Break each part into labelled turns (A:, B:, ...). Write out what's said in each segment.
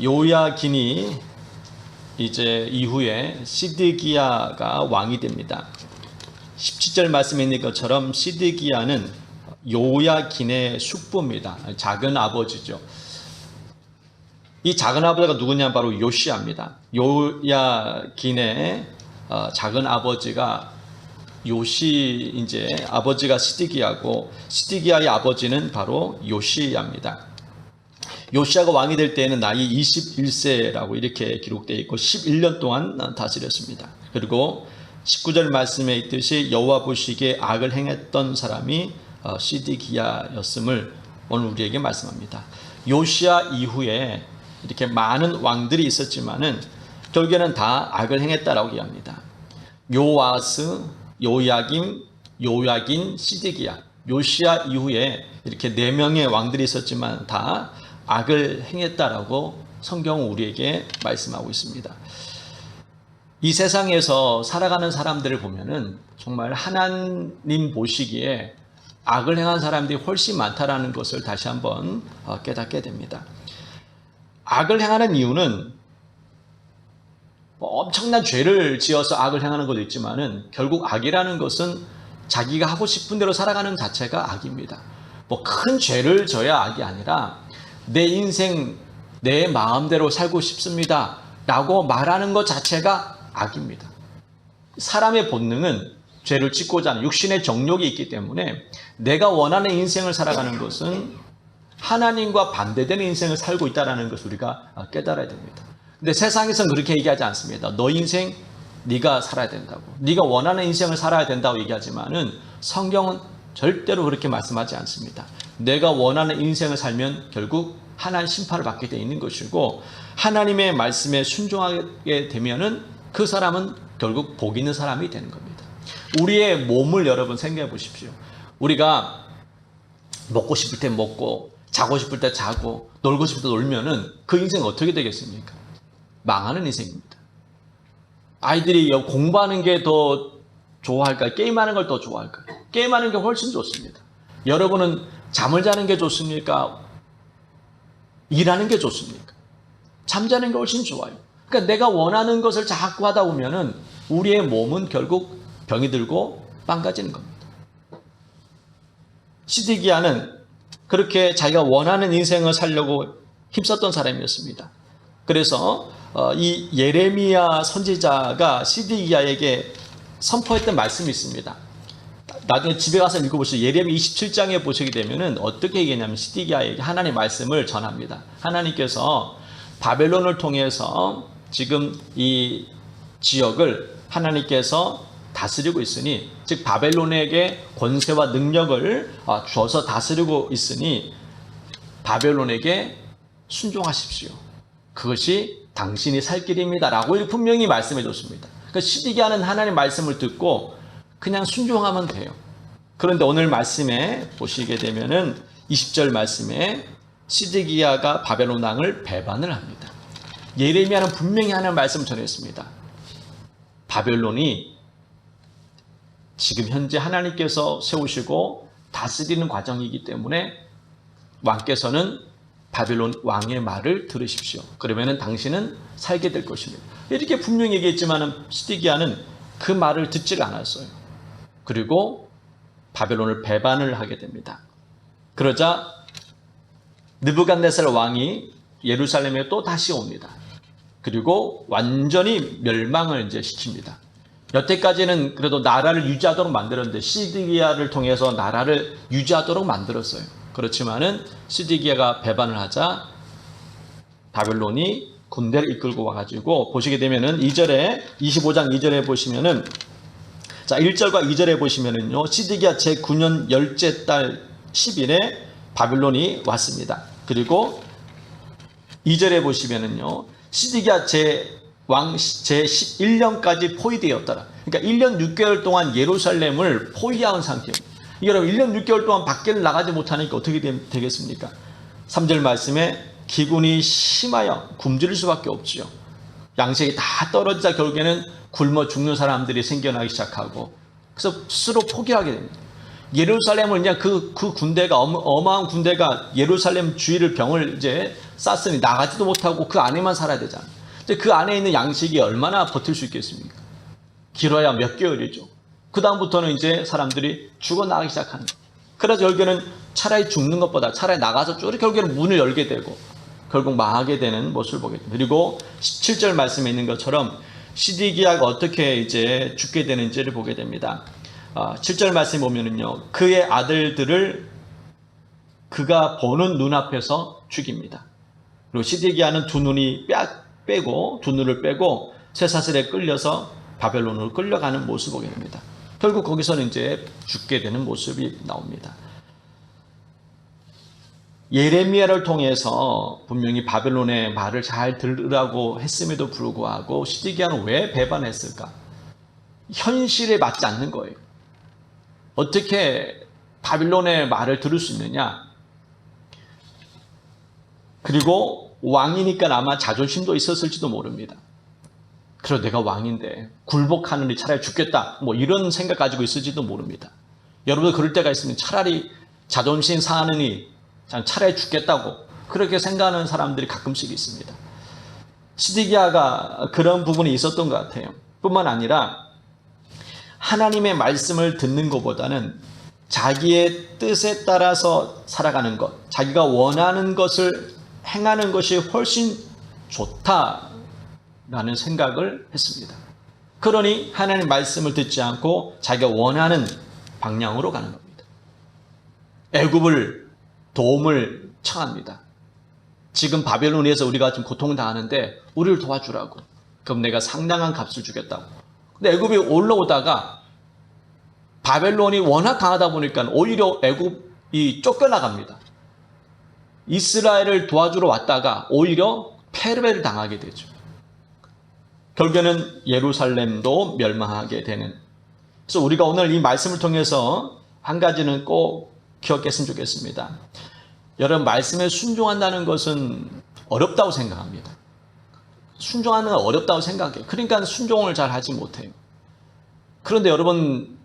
A: 요야긴이 이제 이후에 시드기야가 왕이 됩니다. 17절 말씀에 있는 것처럼 시드기야는 요야긴의 숙부입니다. 작은 아버지죠. 이 작은 아버지가 누구냐? 바로 요시야입니다. 요야긴의 작은 아버지가 요시, 이제 아버지가 시드기야고 시드기야의 아버지는 바로 요시야입니다. 요시야가 왕이 될 때에는 나이 21세라고 이렇게 기록되어 있고 11년 동안 다스렸습니다. 그리고 19절 말씀에 있듯이 여호와 보시기에 악을 행했던 사람이 시드기야였음을 오늘 우리에게 말씀합니다. 요시야 이후에 이렇게 많은 왕들이 있었지만은 결국에는 다 악을 행했다라고 얘기합니다. 요아스, 요야김, 요야긴, 시드기야. 요시야 이후에 이렇게 4명의 왕들이 있었지만 다 악을 행했다라고 성경은 우리에게 말씀하고 있습니다. 이 세상에서 살아가는 사람들을 보면은 정말 하나님 보시기에 악을 행한 사람들이 훨씬 많다라는 것을 다시 한번 깨닫게 됩니다. 악을 행하는 이유는 엄청난 죄를 지어서 악을 행하는 것도 있지만은 결국 악이라는 것은 자기가 하고 싶은 대로 살아가는 자체가 악입니다. 큰 죄를 져야 악이 아니라 내 인생 내 마음대로 살고 싶습니다 라고 말하는 것 자체가 악입니다. 사람의 본능은 죄를 짓고자 하는 육신의 정욕이 있기 때문에 내가 원하는 인생을 살아가는 것은 하나님과 반대되는 인생을 살고 있다는 것을 우리가 깨달아야 됩니다. 근데 세상에서는 그렇게 얘기하지 않습니다. 너 인생 네가 살아야 된다고, 네가 원하는 인생을 살아야 된다고 얘기하지만은 성경은 절대로 그렇게 말씀하지 않습니다. 내가 원하는 인생을 살면 결국 하나님 심판을 받게 되어 있는 것이고, 하나님의 말씀에 순종하게 되면은 그 사람은 결국 복 있는 사람이 되는 겁니다. 우리의 몸을 여러분 생각해 보십시오. 우리가 먹고 싶을 때 먹고 자고 싶을 때 자고 놀고 싶을 때 놀면은 그 인생 어떻게 되겠습니까? 망하는 인생입니다. 아이들이 공부하는 게 더 좋아할까요? 게임하는 걸 더 좋아할까요? 게임하는 게 훨씬 좋습니다. 여러분은 잠을 자는 게 좋습니까? 일하는 게 좋습니까? 잠자는 게 훨씬 좋아요. 그러니까 내가 원하는 것을 자꾸 하다 보면은 우리의 몸은 결국 병이 들고 망가지는 겁니다. 시드기야는 그렇게 자기가 원하는 인생을 살려고 힘썼던 사람이었습니다. 그래서 이 예레미야 선지자가 시드기야에게 선포했던 말씀이 있습니다. 나중에 집에 가서 읽어보시죠. 예레미야 27장에 보시게 되면은 어떻게 얘기하냐면 시드기야에게 하나님의 말씀을 전합니다. 하나님께서 바벨론을 통해서 지금 이 지역을 하나님께서 다스리고 있으니, 즉 바벨론에게 권세와 능력을 줘서 다스리고 있으니 바벨론에게 순종하십시오. 그것이 당신이 살 길입니다 라고 분명히 말씀해 줬습니다. 그러니까 시드기야는 하나님의 말씀을 듣고 그냥 순종하면 돼요. 그런데 오늘 말씀에 보시게 되면은 20절 말씀에 시드기야가 바벨론 왕을 배반을 합니다. 예레미야는 분명히 하나님의 말씀을 전했습니다. 바벨론이 지금 현재 하나님께서 세우시고 다스리는 과정이기 때문에 왕께서는 바벨론 왕의 말을 들으십시오. 그러면은 당신은 살게 될 것입니다. 이렇게 분명히 얘기했지만은 시드기야는 그 말을 듣지를 않았어요. 그리고 바벨론을 배반을 하게 됩니다. 그러자 느부갓네살 왕이 예루살렘에 또 다시 옵니다. 그리고 완전히 멸망을 이제 시킵니다. 여태까지는 그래도 나라를 유지하도록 만들었는데 시드기야를 통해서 나라를 유지하도록 만들었어요. 그렇지만은 시드기야가 배반을 하자 바벨론이 군대를 이끌고 와가지고 보시게 되면은 2절에 25장 2절에 보시면은, 자 1절과 2절에 보시면은요, 시드기야 제9년 10째 달 10일에 바벨론이 왔습니다. 그리고 2절에 보시면은요, 시드기야 왕 제11년까지 포위되었더라. 그러니까 1년 6개월 동안 예루살렘을 포위한 상태입니다. 여러분 1년 6개월 동안 밖에를 나가지 못하니까 어떻게 되겠습니까? 3절 말씀에 기근이 심하여 굶주릴 수밖에 없지요. 양식이 다 떨어지자 결국에는 굶어 죽는 사람들이 생겨나기 시작하고, 그래서 스스로 포기하게 됩니다. 예루살렘을 그냥 그 군대가 어마어마한 군대가 예루살렘 주위를 병을 이제 쌌으니 나가지도 못하고 그 안에만 살아야 되잖아요. 이제 그 안에 있는 양식이 얼마나 버틸 수 있겠습니까? 길어야 몇 개월이죠. 그 다음부터는 이제 사람들이 죽어나가기 시작하는 거예요. 그래서 결국에는 차라리 죽는 것보다 차라리 나가서 쭉 결국에는 문을 열게 되고 결국 망하게 되는 모습을 보게 됩니다. 그리고 17절 말씀에 있는 것처럼 시디기야가 어떻게 이제 죽게 되는지를 보게 됩니다. 7절 말씀에 보면은요, 그의 아들들을 그가 보는 눈앞에서 죽입니다. 그리고 시디기야는 두 눈을 빼고 쇠사슬에 끌려서 바벨론으로 끌려가는 모습을 보게 됩니다. 결국 거기서는 이제 죽게 되는 모습이 나옵니다. 예레미야를 통해서 분명히 바벨론의 말을 잘 들으라고 했음에도 불구하고 시디기야는 왜 배반했을까? 현실에 맞지 않는 거예요. 어떻게 바빌론의 말을 들을 수 있느냐? 그리고 왕이니까 아마 자존심도 있었을지도 모릅니다. 그래도 내가 왕인데 굴복하느니 차라리 죽겠다, 뭐 이런 생각 가지고 있을지도 모릅니다. 여러분도 그럴 때가 있으면 차라리 자존심 상하느니 차라리 죽겠다고 그렇게 생각하는 사람들이 가끔씩 있습니다. 시디기야가 그런 부분이 있었던 것 같아요. 뿐만 아니라 하나님의 말씀을 듣는 것보다는 자기의 뜻에 따라서 살아가는 것, 자기가 원하는 것을 행하는 것이 훨씬 좋다라는 생각을 했습니다. 그러니 하나님의 말씀을 듣지 않고 자기가 원하는 방향으로 가는 겁니다. 애굽을 도움을 청합니다. 지금 바벨론에서 우리가 좀 고통당하는데 우리를 도와주라고. 그럼 내가 상당한 값을 주겠다고. 근데 애굽이 올라오다가 바벨론이 워낙 강하다 보니까 오히려 애굽이 쫓겨나갑니다. 이스라엘을 도와주러 왔다가 오히려 패배를 당하게 되죠. 결국에는 예루살렘도 멸망하게 되는. 그래서 우리가 오늘 이 말씀을 통해서 한 가지는 꼭 기억했으면 좋겠습니다. 여러분, 말씀에 순종한다는 것은 어렵다고 생각합니다. 순종하는 건 어렵다고 생각해요. 그러니까 순종을 잘 하지 못해요. 그런데 여러분,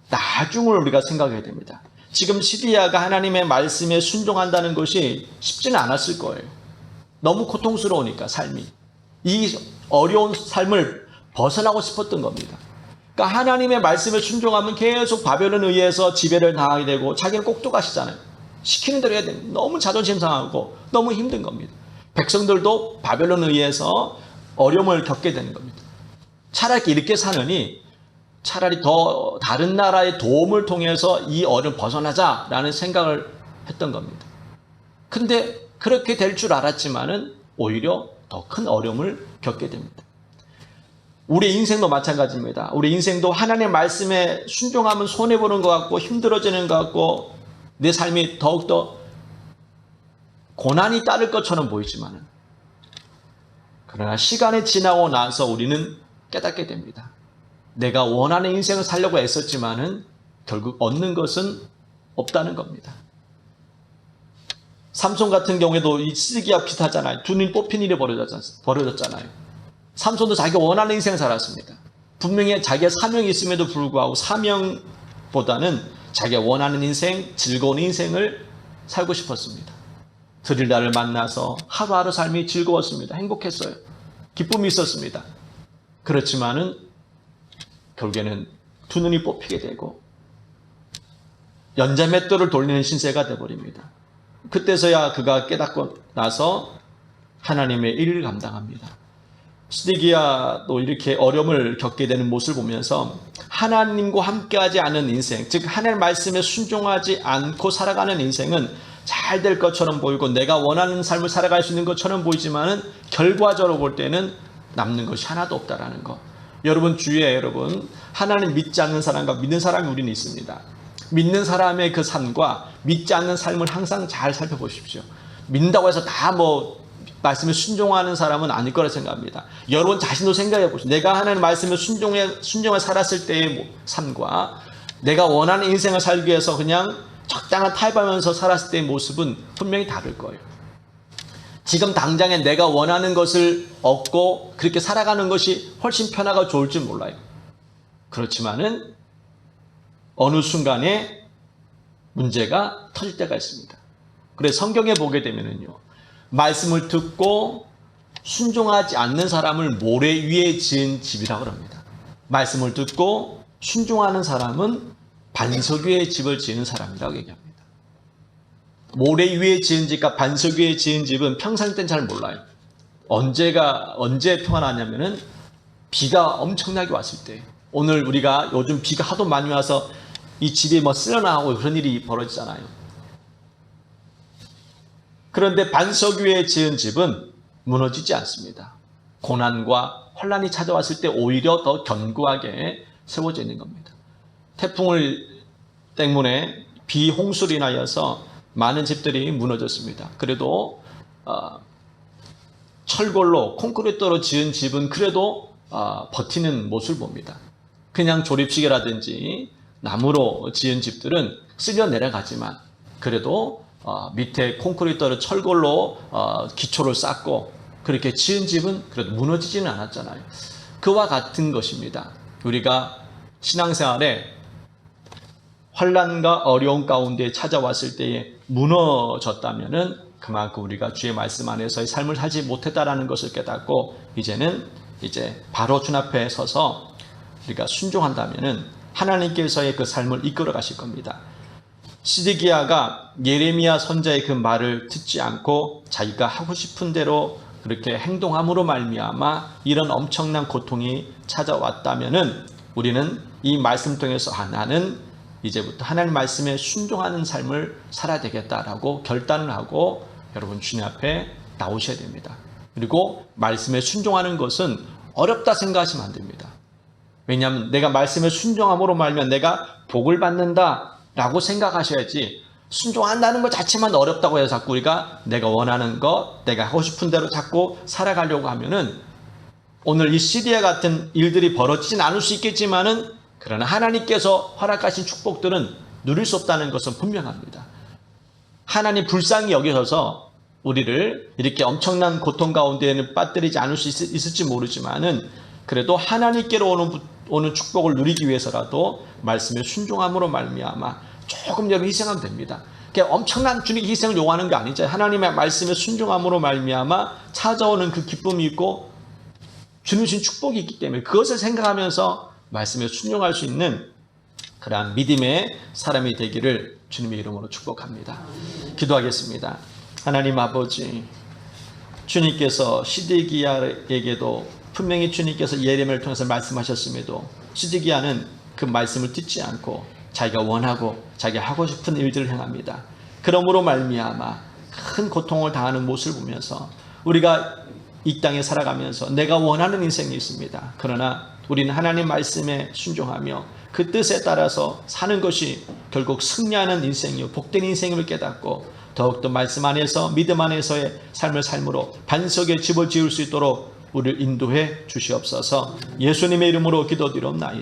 A: 나중을 우리가 생각해야 됩니다. 지금 시디야가 하나님의 말씀에 순종한다는 것이 쉽지는 않았을 거예요. 너무 고통스러우니까 삶이. 이 어려운 삶을 벗어나고 싶었던 겁니다. 그러니까 하나님의 말씀에 순종하면 계속 바벨론에 의해서 지배를 당하게 되고 자기는 꼭두가시잖아요. 시키는 대로 해야 됩니다. 너무 자존심 상하고 너무 힘든 겁니다. 백성들도 바벨론에 의해서 어려움을 겪게 되는 겁니다. 차라리 이렇게 사느니 차라리 더 다른 나라의 도움을 통해서 이 어려움을 벗어나자라는 생각을 했던 겁니다. 근데 그렇게 될 줄 알았지만은 오히려 더 큰 어려움을 겪게 됩니다. 우리 인생도 마찬가지입니다. 우리 인생도 하나님의 말씀에 순종하면 손해보는 것 같고 힘들어지는 것 같고 내 삶이 더욱더 고난이 따를 것처럼 보이지만은 그러나 시간이 지나고 나서 우리는 깨닫게 됩니다. 내가 원하는 인생을 살려고 애썼지만은 결국 얻는 것은 없다는 겁니다. 삼손 같은 경우에도 이 시기와 비슷하잖아요. 두 눈 뽑힌 일이 벌어졌잖아요. 삼손도 자기가 원하는 인생을 살았습니다. 분명히 자기의 사명이 있음에도 불구하고 사명보다는 자기가 원하는 인생, 즐거운 인생을 살고 싶었습니다. 드릴라를 만나서 하루하루 삶이 즐거웠습니다. 행복했어요. 기쁨이 있었습니다. 그렇지만은 결국에는 두 눈이 뽑히게 되고 연자맷돌을 돌리는 신세가 되어버립니다. 그때서야 그가 깨닫고 나서 하나님의 일을 감당합니다. 시디기야도 이렇게 어려움을 겪게 되는 모습을 보면서 하나님과 함께하지 않은 인생, 즉 하나님의 말씀에 순종하지 않고 살아가는 인생은 잘 될 것처럼 보이고 내가 원하는 삶을 살아갈 수 있는 것처럼 보이지만은 결과적으로 볼 때는 남는 것이 하나도 없다라는 거. 여러분 주위에 여러분 하나님 믿지 않는 사람과 믿는 사람이 우리는 있습니다. 믿는 사람의 그 삶과 믿지 않는 삶을 항상 잘 살펴보십시오. 믿는다고 해서 다 말씀에 순종하는 사람은 아닐 거라 생각합니다. 여러분 자신도 생각해 보십시오. 내가 하나님 말씀에 순종해 살았을 때의 삶과 내가 원하는 인생을 살기 위해서 그냥 적당한 타협하면서 살았을 때의 모습은 분명히 다를 거예요. 지금 당장에 내가 원하는 것을 얻고 그렇게 살아가는 것이 훨씬 편하고 좋을 줄 몰라요. 그렇지만은 어느 순간에 문제가 터질 때가 있습니다. 그래서 성경에 보게 되면은요, 말씀을 듣고 순종하지 않는 사람을 모래 위에 지은 집이라고 합니다. 말씀을 듣고 순종하는 사람은 반석 위에 집을 지은 사람이라고 얘기합니다. 모래 위에 지은 집과 반석 위에 지은 집은 평상 때는 잘 몰라요. 언제 표가 나냐면은 비가 엄청나게 왔을 때. 오늘 우리가 요즘 비가 하도 많이 와서 이 집이 뭐 쓸어나가고 그런 일이 벌어지잖아요. 그런데 반석 위에 지은 집은 무너지지 않습니다. 고난과 환란이 찾아왔을 때 오히려 더 견고하게 세워져 있는 겁니다. 태풍을 때문에 비홍수로 인하여서 많은 집들이 무너졌습니다. 그래도 철골로 콘크리트로 지은 집은 그래도 버티는 모습을 봅니다. 그냥 조립식이라든지 나무로 지은 집들은 쓸려 내려가지만 그래도 밑에 콘크리트로 철골로 기초를 쌓고 그렇게 지은 집은 그래도 무너지지는 않았잖아요. 그와 같은 것입니다. 우리가 신앙생활에 환난과 어려움 가운데 찾아왔을 때에 무너졌다면은 그만큼 우리가 주의 말씀 안에서의 삶을 살지 못했다라는 것을 깨닫고 이제는 바로 주 앞에 서서 우리가 순종한다면은 하나님께서의 그 삶을 이끌어 가실 겁니다. 시드기야가 예레미야 선자의 그 말을 듣지 않고 자기가 하고 싶은 대로 그렇게 행동함으로 말미암아 이런 엄청난 고통이 찾아왔다면은 우리는 이 말씀 통해서 나는 이제부터 하나님 말씀에 순종하는 삶을 살아야 되겠다라고 결단을 하고 여러분 주님 앞에 나오셔야 됩니다. 그리고 말씀에 순종하는 것은 어렵다 생각하시면 안 됩니다. 왜냐하면 내가 말씀에 순종함으로 말면 내가 복을 받는다라고 생각하셔야지 순종한다는 것 자체만 어렵다고 해서 자꾸 우리가 내가 원하는 것, 내가 하고 싶은 대로 자꾸 살아가려고 하면은 오늘 이 시리아 같은 일들이 벌어지진 않을 수 있겠지만은 그러나 하나님께서 허락하신 축복들은 누릴 수 없다는 것은 분명합니다. 하나님 불쌍히 여기셔서 우리를 이렇게 엄청난 고통 가운데에는 빠뜨리지 않을 수 있을지 모르지만은 그래도 하나님께로 오는 축복을 누리기 위해서라도 말씀에 순종함으로 말미암아 조금 여러분 희생하면 됩니다. 엄청난 주님의 희생을 요구하는 게 아니죠. 하나님의 말씀에 순종함으로 말미암아 찾아오는 그 기쁨이 있고 주님 주신 축복이 있기 때문에 그것을 생각하면서 말씀에 순종할 수 있는 그러한 믿음의 사람이 되기를 주님의 이름으로 축복합니다. 기도하겠습니다. 하나님 아버지, 주님께서 시드기야에게도 분명히 주님께서 예레미야를 통해서 말씀하셨음에도 시드기야는 그 말씀을 듣지 않고 자기가 원하고 자기가 하고 싶은 일들을 행합니다. 그러므로 말미암아 큰 고통을 당하는 모습을 보면서 우리가 이 땅에 살아가면서 내가 원하는 인생이 있습니다. 그러나 우리는 하나님 말씀에 순종하며 그 뜻에 따라서 사는 것이 결국 승리하는 인생이요 복된 인생임을 깨닫고 더욱더 말씀 안에서 믿음 안에서의 삶을 삶으로 반석에 집을 지을 수 있도록 우리를 인도해 주시옵소서. 예수님의 이름으로 기도드리옵나이다.